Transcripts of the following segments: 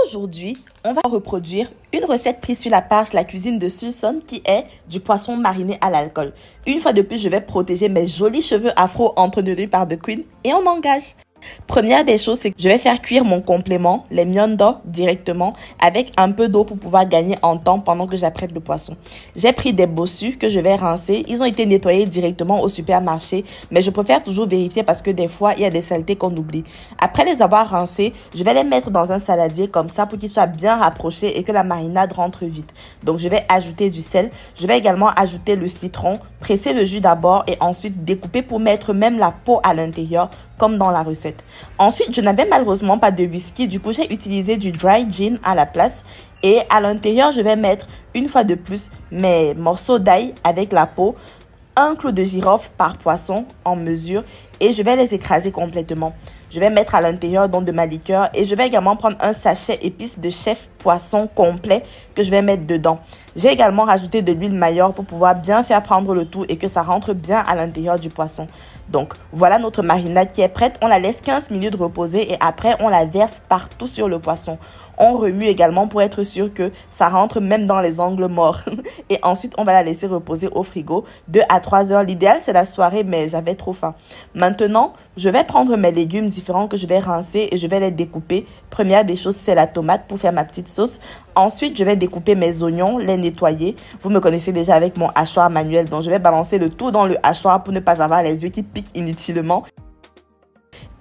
Aujourd'hui, on va reproduire une recette prise sur la page La Cuisine de Sulson qui est du poisson mariné à l'alcool. Une fois de plus, je vais protéger mes jolis cheveux afro entretenus par The Queen et on engage. Première des choses, c'est que je vais faire cuire mon complément, les myondo, directement avec un peu d'eau pour pouvoir gagner en temps pendant que j'apprête le poisson. J'ai pris des bossus que je vais rincer. Ils ont été nettoyés directement au supermarché, mais je préfère toujours vérifier parce que des fois, il y a des saletés qu'on oublie. Après les avoir rincés, je vais les mettre dans un saladier comme ça pour qu'ils soient bien rapprochés et que la marinade rentre vite. Donc, je vais ajouter du sel. Je vais également ajouter le citron, presser le jus d'abord et ensuite découper pour mettre même la peau à l'intérieur comme dans la recette. Ensuite, je n'avais malheureusement pas de whisky, du coup j'ai utilisé du dry gin à la place et à l'intérieur je vais mettre une fois de plus mes morceaux d'ail avec la peau, un clou de girofle par poisson en mesure et je vais les écraser complètement. Je vais mettre à l'intérieur donc de ma liqueur et je vais également prendre un sachet épices de chef poisson complet que je vais mettre dedans. J'ai également rajouté de l'huile Maillard pour pouvoir bien faire prendre le tout et que ça rentre bien à l'intérieur du poisson. Donc voilà notre marinade qui est prête. On la laisse 15 minutes reposer et après on la verse partout sur le poisson. On remue également pour être sûr que ça rentre même dans les angles morts. Et ensuite, on va la laisser reposer au frigo 2 à 3 heures. L'idéal, c'est la soirée, mais j'avais trop faim. Maintenant, je vais prendre mes légumes différents que je vais rincer et je vais les découper. Première des choses, c'est la tomate pour faire ma petite sauce. Ensuite, je vais découper mes oignons, les nettoyer. Vous me connaissez déjà avec mon hachoir manuel, donc je vais balancer le tout dans le hachoir pour ne pas avoir les yeux qui piquent inutilement.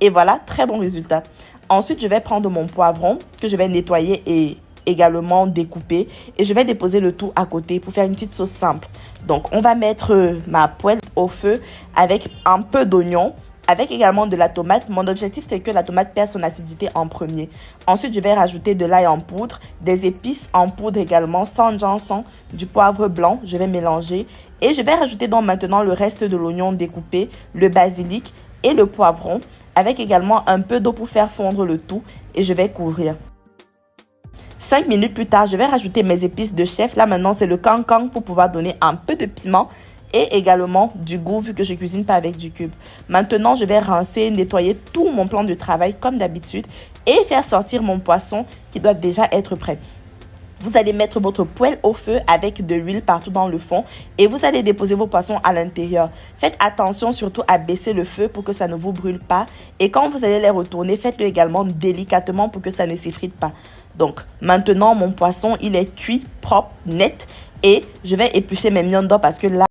Et voilà, très bon résultat. Ensuite, je vais prendre mon poivron que je vais nettoyer et également découper. Et je vais déposer le tout à côté pour faire une petite sauce simple. Donc, on va mettre ma poêle au feu avec un peu d'oignon, avec également de la tomate. Mon objectif, c'est que la tomate perde son acidité en premier. Ensuite, je vais rajouter de l'ail en poudre, des épices en poudre également, sans ginseng, du poivre blanc. Je vais mélanger. Et je vais rajouter donc maintenant le reste de l'oignon découpé, le basilic et le poivron, avec également un peu d'eau pour faire fondre le tout et je vais couvrir. 5 minutes plus tard, je vais rajouter mes épices de chef. Là maintenant, c'est le cancan pour pouvoir donner un peu de piment et également du goût vu que je cuisine pas avec du cube. Maintenant, je vais rincer, nettoyer tout mon plan de travail comme d'habitude et faire sortir mon poisson qui doit déjà être prêt. Vous allez mettre votre poêle au feu avec de l'huile partout dans le fond et vous allez déposer vos poissons à l'intérieur. Faites attention surtout à baisser le feu pour que ça ne vous brûle pas. Et quand vous allez les retourner, faites-le également délicatement pour que ça ne s'effrite pas. Donc maintenant, mon poisson, il est cuit, propre, net et je vais éplucher mes myondo parce que là,